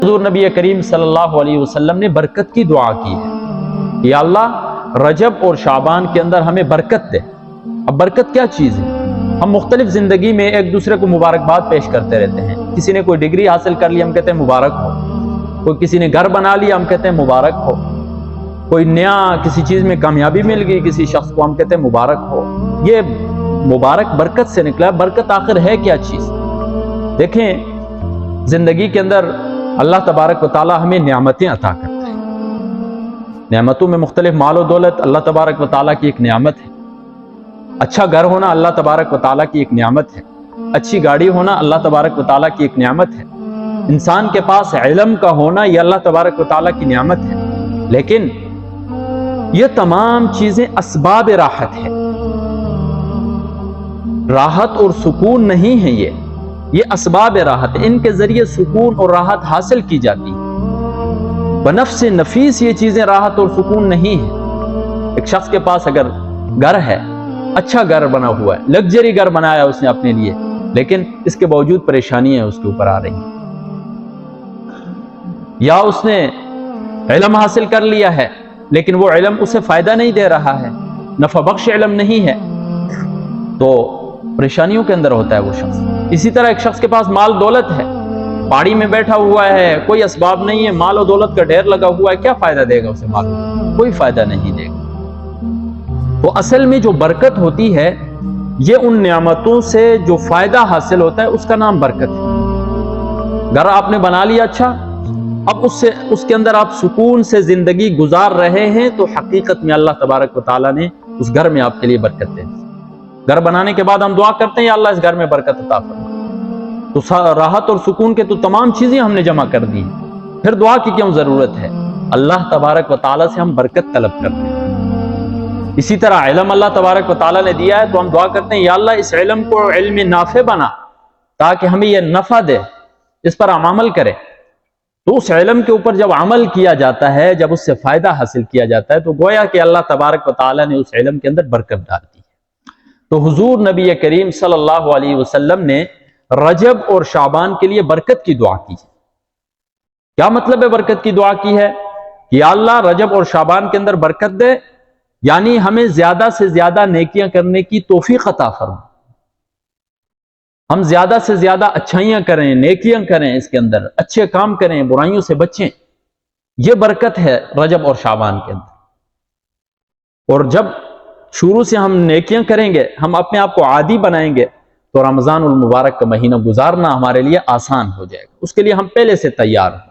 حضور نبی کریم صلی اللہ علیہ وسلم نے برکت کی دعا کی ہے، یا اللہ رجب اور شعبان کے اندر ہمیں برکت دے۔ اب برکت کیا چیز ہے؟ ہم مختلف زندگی میں ایک دوسرے کو مبارکباد پیش کرتے رہتے ہیں۔ کسی نے کوئی ڈگری حاصل کر لی، ہم کہتے ہیں مبارک ہو۔ کوئی کسی نے گھر بنا لیا، ہم کہتے ہیں مبارک ہو۔ کوئی نیا کسی چیز میں کامیابی مل گئی کسی شخص کو، ہم کہتے ہیں مبارک ہو۔ یہ مبارک برکت سے نکلا ہے۔ برکت آخر ہے کیا چیز؟ دیکھیں، زندگی کے اندر اللہ تبارک و تعالی ہمیں نعمتیں عطا کرتا ہے۔ نعمتوں میں مختلف مال و دولت اللہ تبارک و تعالی کی ایک نعمت ہے۔ اچھا گھر ہونا اللہ تبارک و تعالیٰ کی ایک نعمت ہے۔ اچھی گاڑی ہونا اللہ تبارک و تعالیٰ کی ایک نعمت ہے۔ انسان کے پاس علم کا ہونا یہ اللہ تبارک و تعالیٰ کی نعمت ہے۔ لیکن یہ تمام چیزیں اسباب راحت ہے، راحت اور سکون نہیں ہے۔ یہ اسباب راحت ہے، ان کے ذریعے سکون اور راحت حاصل کی جاتی ہے۔ بنفس نفیس یہ چیزیں راحت اور سکون نہیں ہے۔ ایک شخص کے پاس اگر گھر ہے، اچھا گھر بنا ہوا ہے، لگژری گھر بنایا اس نے اپنے لیے، لیکن اس کے باوجود پریشانیاں اس کے اوپر آ رہی ہیں۔ یا اس نے علم حاصل کر لیا ہے لیکن وہ علم اسے فائدہ نہیں دے رہا ہے، نفع بخش علم نہیں ہے، تو پریشانیوں کے اندر ہوتا ہے وہ شخص۔ اسی طرح ایک شخص کے پاس مال دولت ہے، پہاڑی میں بیٹھا ہوا ہے، کوئی اسباب نہیں ہے، مال و دولت کا ڈھیر لگا ہوا ہے، کیا فائدہ دے گا اسے مال و دولت؟ کوئی فائدہ نہیں دے گا۔ تو اصل میں جو برکت ہوتی ہے یہ ان نعمتوں سے جو فائدہ حاصل ہوتا ہے اس کا نام برکت ہے۔ گھر آپ نے بنا لیا اچھا، اب اس کے اندر آپ سکون سے زندگی گزار رہے ہیں، تو حقیقت میں اللہ تبارک و تعالیٰ نے اس گھر میں آپ کے لیے برکت دے دی۔ گھر بنانے کے بعد ہم دعا کرتے ہیں یا اللہ اس گھر میں برکت عطا فرما، تو راحت اور سکون کے تو تمام چیزیں ہم نے جمع کر دی، پھر دعا کی کیوں ضرورت ہے؟ اللہ تبارک و تعالیٰ سے ہم برکت طلب کرتے ہیں۔ اسی طرح علم اللہ تبارک و تعالیٰ نے دیا ہے تو ہم دعا کرتے ہیں یا اللہ اس علم کو علم نافع بنا تاکہ ہمیں یہ نفع دے، اس پر ہم عمل کریں۔ تو اس علم کے اوپر جب عمل کیا جاتا ہے، جب اس سے فائدہ حاصل کیا جاتا ہے، تو گویا کہ اللہ تبارک و تعالیٰ نے اس علم کے اندر برکت ڈال دی ہے۔ تو حضور نبی کریم صلی اللہ علیہ وسلم نے رجب اور شعبان کے لیے برکت کی دعا کی ہے۔ کیا مطلب ہے برکت کی دعا کی ہے؟ کہ یا اللہ رجب اور شعبان کے اندر برکت دے، یعنی ہمیں زیادہ سے زیادہ نیکیاں کرنے کی توفیق عطا فرما، ہم زیادہ سے زیادہ اچھائیاں کریں، نیکیاں کریں، اس کے اندر اچھے کام کریں، برائیوں سے بچیں۔ یہ برکت ہے رجب اور شعبان کے اندر۔ اور جب شروع سے ہم نیکیاں کریں گے، ہم اپنے آپ کو عادی بنائیں گے، تو رمضان المبارک کا مہینہ گزارنا ہمارے لیے آسان ہو جائے گا۔ اس کے لیے ہم پہلے سے تیار ہوں۔